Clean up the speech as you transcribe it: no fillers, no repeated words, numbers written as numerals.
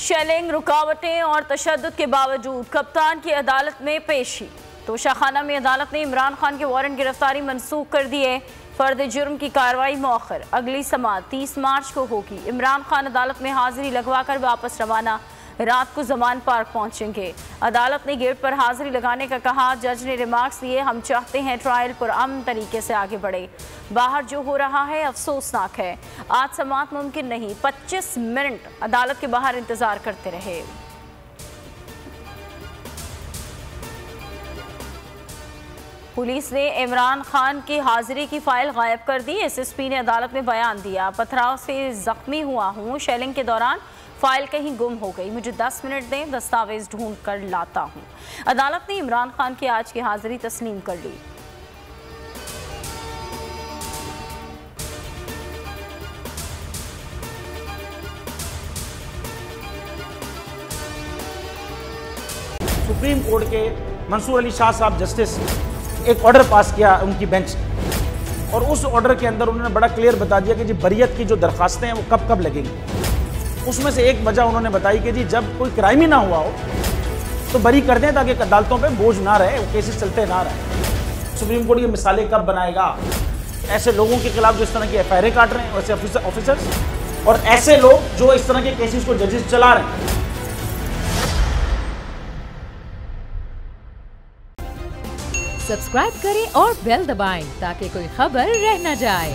Shelling, रुकावटें और तशद्दुद के बावजूद कप्तान की अदालत में पेशी। तोशाखाना में अदालत ने इमरान खान के वारंट गिरफ्तारी मनसूख कर दिए। फर्द जुर्म की कार्रवाई मौखर, अगली समाअत 30 मार्च को होगी। इमरान खान अदालत में हाजिरी लगवाकर वापस रवाना, रात को जमान पार्क पहुंचेंगे। अदालत ने गेट पर हाजिरी लगाने का कहा। जज ने रिमार्क्स दिए, हम चाहते हैं ट्रायल पुरअमन तरीके से आगे बढ़े। बाहर जो हो रहा है अफसोसनाक है। आज समाअत मुमकिन नहीं। 25 मिनट अदालत के बाहर इंतजार करते रहे। पुलिस ने इमरान खान की हाजिरी की फाइल गायब कर दी। एसएसपी ने अदालत में बयान दिया, पथराव से जख्मी हुआ हूँ, शेलिंग के दौरान फाइल कहीं गुम हो गई, मुझे 10 मिनट दें, दस्तावेज ढूंढ कर लाता हूँ। अदालत ने इमरान खान की आज की हाजिरी तस्लीम कर ली। सुप्रीम कोर्ट के मंसूर अली शाह साहब जस्टिस एक ऑर्डर पास किया उनकी बेंच, और उस ऑर्डर के अंदर उन्होंने बड़ा क्लियर बता दिया कि जी बरियत की जो दरखास्तें हैं वो कब कब लगेंगी। उसमें से एक वजह उन्होंने बताई कि जी जब कोई क्राइम ही ना हुआ हो तो बरी कर दें, ताकि अदालतों पे बोझ ना रहे, वो केसेस चलते ना रहे। सुप्रीम कोर्ट ये मिसालें कब बनाएगा ऐसे लोगों के खिलाफ जो इस तरह की एफआईआर काट रहे हैं, वैसे ऑफिसर्स, और ऐसे लोग जो इस तरह के केसेस को जजेस चला रहे हैं। सब्सक्राइब करें और बेल दबाएं ताकि कोई खबर रह न जाए।